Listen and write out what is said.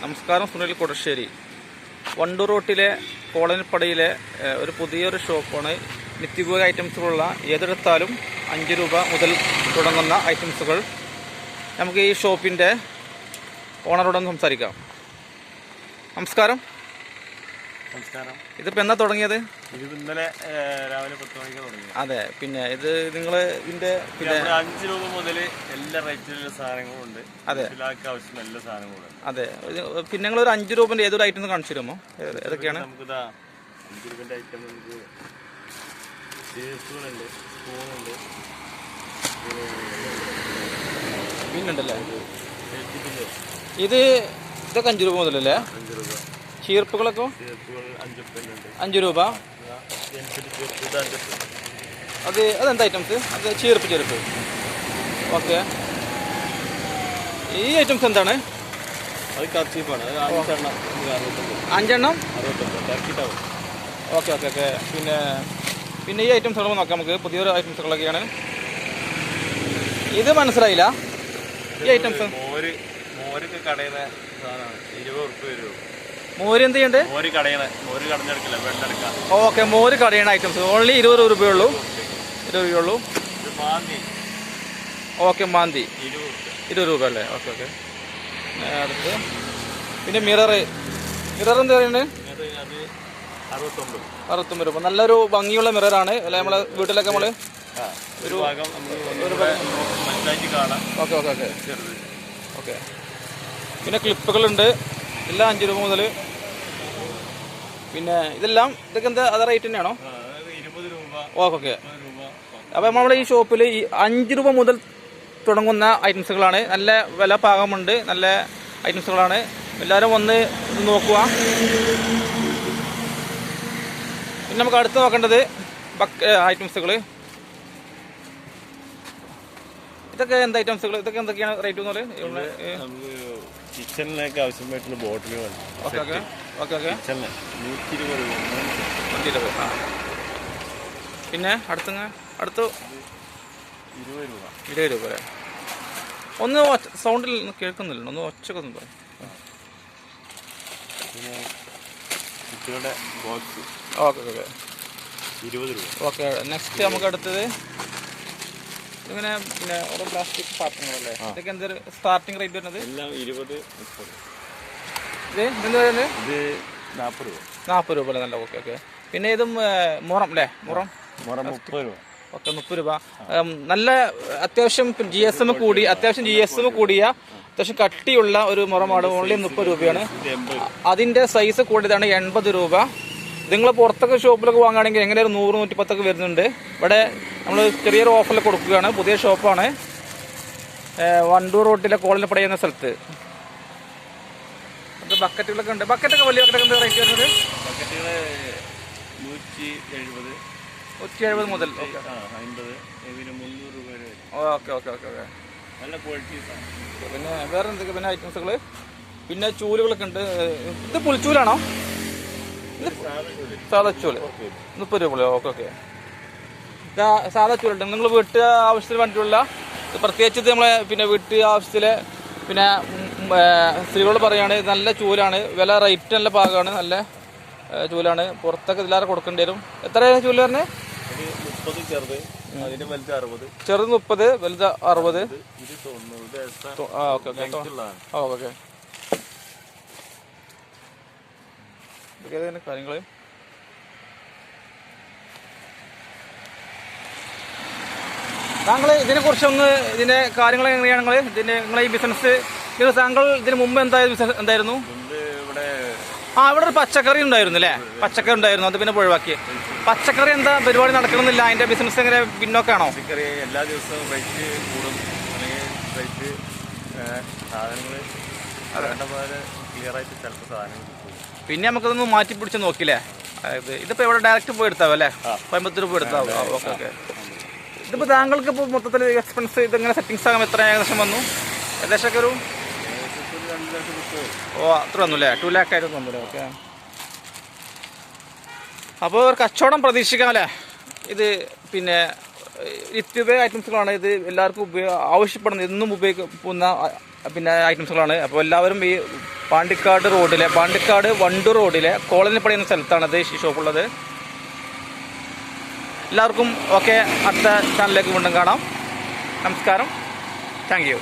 നമസ്കാരം. സുനിൽ കൊടശ്ശേരി. വണ്ടൂർ റോട്ടിലെ കോളനിപ്പടിയിലെ ഒരു പുതിയൊരു ഷോപ്പാണ്. നിത്യോപയോഗ ഐറ്റംസുകളുള്ള ഏതെടുത്താലും 5 രൂപ മുതൽ തുടങ്ങുന്ന ഐറ്റംസുകൾ. നമുക്ക് ഈ ഷോപ്പിൻ്റെ ഓണറോടൊന്ന് സംസാരിക്കാം. നമസ്കാരം. നമസ്കാരം. ഇതിപ്പോൾ എന്നാ തുടങ്ങിയത്? ഇത് ഇന്നലെ രാവിലെ 10 മണിക്ക് തുടങ്ങി. അതെ. പിന്നെ ഇത് നിങ്ങൾ ഇതിൻ്റെ 5 രൂപ മുതൽ എല്ലാ റേറ്റിലുള്ള സാധനങ്ങളും ഉണ്ട്. അതെ, ആവശ്യം എല്ലാ സാധനങ്ങളും. അതെ. പിന്നെ നിങ്ങളൊരു 5 രൂപൻ്റെ ഏതൊരു ഐറ്റം കാണിച്ചു തരുമോ? ഏതൊക്കെയാണ്? നമുക്കിതാ 5 രൂപൻ്റെ ഐറ്റം നമുക്ക് ഷേപ്പുകളുണ്ട്, സ്പൂണുണ്ട്, പിന്നുണ്ടല്ലേ ഇത്. ഇതൊക്കെ 5 രൂപ മുതലല്ലേ? 5 രൂപ. ചീർപ്പുകളൊക്കെ 5 രൂപ. അതെന്താ ഐറ്റംസ്? അത് ചെരുപ്പ്. ഓക്കെ. ഈ ഐറ്റംസ് എന്താണ്? അത് കർച്ചീഫാണ്. 5 എണ്ണം. 65. ഓക്കെ. പിന്നെ ഈ ഐറ്റംസുകൾ നോക്കാം. നമുക്ക് പുതിയൊരു ഐറ്റംസുകളൊക്കെയാണ്. ഇത് മനസ്സിലായില്ല. ഈ ഐറ്റംസ് മോരൊക്കെ കടയുന്ന സാധനമാണ്. 20 രൂപ വരും. മോര് എന്ത് ചെയ്യണ്ടേ? മോര് കടഞ്ഞെടുക്കില്ല, വെള്ളെടുക്കാം. ഓക്കെ. മോര് കടയണ ഐറ്റംസ് ഓൺലി 20 രൂപയുള്ളൂ. 20 രൂപയുള്ളൂ. ഓക്കെ. മാന്തി 20 രൂപ അല്ലേ? ഓക്കെ. അടുത്ത് പിന്നെ മിറർ എന്ത് പറയുന്നത്? 69 രൂപ. നല്ലൊരു ഭംഗിയുള്ള മിററാണ് അല്ലെ? നമ്മളെ വീട്ടിലൊക്കെ നമ്മള് ഒരു ഓക്കെ. പിന്നെ ക്ലിപ്പുകളുണ്ട്. എല്ലാം 5 രൂപ മുതൽ. പിന്നെ ഇതൊക്കെ എന്താ അതേ റേറ്റ് തന്നെയാണോ? 20 രൂപ. ഓക്കെ. അപ്പോൾ നമ്മുടെ ഈ ഷോപ്പിൽ ഈ 5 രൂപ മുതൽ തുടങ്ങുന്ന ഐറ്റംസുകളാണ്. നല്ല വില പാകമുണ്ട്. നല്ല ഐറ്റംസുകളാണ്. എല്ലാവരും വന്ന് ഇത് നോക്കുക. പിന്നെ നമുക്ക് അടുത്ത് നോക്കേണ്ടത് ഐറ്റംസുകൾ. ഇതൊക്കെ എന്താ ഐറ്റംസുകൾ? ഇതൊക്കെ എന്തൊക്കെയാണ് റേറ്റ് എന്ന് പറയുന്നത്? കിച്ചണിലേക്ക് ആവശ്യമായിട്ടുള്ള ബോട്ടിലുകൾ. ഓക്കെ. 120 രൂപ. പിന്നെ അടുത്ത് 20 രൂപ അല്ലേ? ഒന്ന് സൗണ്ടിൽ കേൾക്കുന്നില്ല. ഒന്ന് ഒച്ചയൊക്കെ ഒന്ന് പറയും. പിന്നെ കുട്ടികളുടെ ബോക്സ്. ഓക്കെ 20 രൂപ. ഓക്കെ. നെക്സ്റ്റ് നമുക്ക് അടുത്തത് ഇങ്ങനെ പിന്നെ ഓരോ പ്ലാസ്റ്റിക് പാത്രങ്ങളല്ലേ? ഇതൊക്കെ എന്തൊരു സ്റ്റാർട്ടിങ് റേറ്റ് വരുന്നത്? എല്ലാം 20, 30. ഇതെന്ത് പറയുന്നത്? ഇത് 40 രൂപ. 40 രൂപ അല്ലേ? നല്ല. ഓക്കെ. പിന്നെ ഇതും മുറം അല്ലേ? മുറം 30 രൂപ. ഓക്കെ. 30 രൂപ. നല്ല അത്യാവശ്യം GSM കൂടിയ അത്യാവശ്യം കട്ടിയുള്ള ഒരു മുറമാണ്. ഓൺലി 30 രൂപയാണ്. അതിന്റെ സൈസ് കൂടിയതാണ് 80 രൂപ. നിങ്ങൾ പുറത്തൊക്കെ ഷോപ്പിലൊക്കെ വാങ്ങുകയാണെങ്കിൽ എങ്ങനെ ഒരു 100, 110 വരുന്നുണ്ട്. ഇവിടെ നമ്മൾ ചെറിയൊരു ഓഫറിൽ കൊടുക്കുകയാണ്. പുതിയ ഷോപ്പാണ്. വണ്ടൂർ റോട്ടിലെ കോളനിപ്പടി എന്ന സ്ഥലത്ത്. അത് ബക്കറ്റുകളൊക്കെ ഉണ്ട്. ബക്കറ്റൊക്കെ വലിയ ബക്കറ്റൊക്കെ റേറ്റ് വരുന്നത്? ബക്കറ്റുകൾ 170 മുതൽ 50, 300 രൂപ വരെ. ഓക്കെ. നല്ല ക്വാളിറ്റീസാണ്. പിന്നെ വേറെ എന്തൊക്കെ പിന്നെ ഐറ്റംസുകൾ? പിന്നെ ചൂലുകളൊക്കെ ഉണ്ട്. ഇത് പുൽച്ചൂലാണോ? സാധാ ചൂല് 30 രൂപ. ഓക്കെ. സാധാ ചൂലുണ്ട്. നിങ്ങൾ വീട്ടു ആവശ്യത്തിന് വേണ്ടിയിട്ടുള്ള പ്രത്യേകിച്ച് ഇത് നമ്മളെ പിന്നെ വീട്ടു ആവശ്യത്തിലെ പിന്നെ സ്ത്രീകളോട് പറയുകയാണ്. നല്ല ചൂലാണ്. വില റേറ്റ് നല്ല പാകമാണ്. നല്ല ചൂലാണ്. പുറത്തൊക്കെ ഇതിലാറെ കൊടുക്കേണ്ടി വരും. എത്രയാണ് ചൂല് പറഞ്ഞത്? 30 ചെറുത്, അതിന്റെ വലുത് 60. ചെറുത് 30, വലുത് 60. ഓക്കെ. ഇതൊക്കെ കാര്യങ്ങൾ. താങ്കൾ ഇതിന്റെ കാര്യങ്ങൾ എങ്ങനെയാണ്? നിങ്ങളെ ഈ ബിസിനസ് താങ്കൾ ഇതിന് മുമ്പ് എന്തായിരുന്നു? ഇവിടെ ഒരു പച്ചക്കറി ഉണ്ടായിരുന്നു അല്ലേ? പച്ചക്കറി ഉണ്ടായിരുന്നു. അത് പിന്നെ ഒഴിവാക്കി. പച്ചക്കറി എന്താ പരിപാടി നടക്കണമെന്നില്ല. അതിന്റെ ബിസിനസ് എങ്ങനെ പിന്നോക്കാണോ? പച്ചക്കറി എല്ലാ ദിവസവും റേറ്റ് കൂടും. റേറ്റ് സാധനങ്ങൾ ക്ലിയർ ആയിട്ട് ചിലപ്പോൾ സാധനങ്ങൾ കിട്ടും. പിന്നെ നമുക്കതൊന്ന് മാറ്റി പിടിച്ച് നോക്കില്ലേ? അതായത് ഇതിപ്പോ ഇവിടെ ഡയറക്റ്റ് പോയി എടുത്താവും അല്ലേ? കോയമ്പത്തൂർ പോയി എടുത്താവും. ഓക്കെ. ഇതിപ്പോ താങ്കൾക്ക് ഇപ്പോൾ മൊത്തത്തിൽ എക്സ്പെൻസ് ഇതെങ്ങനെ സെറ്റിങ്സ് ആകാൻ എത്ര ഏകദേശം വന്നു? ഏകദേശമൊക്കെ ഒരു 2 ലക്ഷം രൂപ. അത്ര വന്നു അല്ലേ? 2 lakh ആയിട്ട് വന്നു. ഓക്കെ. അപ്പോൾ ഒരു കച്ചവടം പ്രതീക്ഷിക്കാം അല്ലേ? ഇത് പിന്നെ നിത്യോപയോഗ ഐറ്റംസുകളാണ്. ഇത് എല്ലാവർക്കും ആവശ്യപ്പെടുന്ന എന്നും ഉപയോഗിക്കുന്ന പിന്നെ ഐറ്റംസുകളാണ്. അപ്പോൾ എല്ലാവരും ഈ പാണ്ടിക്കാട് വണ്ടൂർ റോഡിലെ കോളനിപ്പടി എന്ന സ്ഥലത്താണത് ഈ ഷോപ്പുള്ളത്. എല്ലാവർക്കും ഓക്കെ, അടുത്ത ചാനലിലേക്ക് വീണ്ടും കാണാം. നമസ്കാരം. Thank you.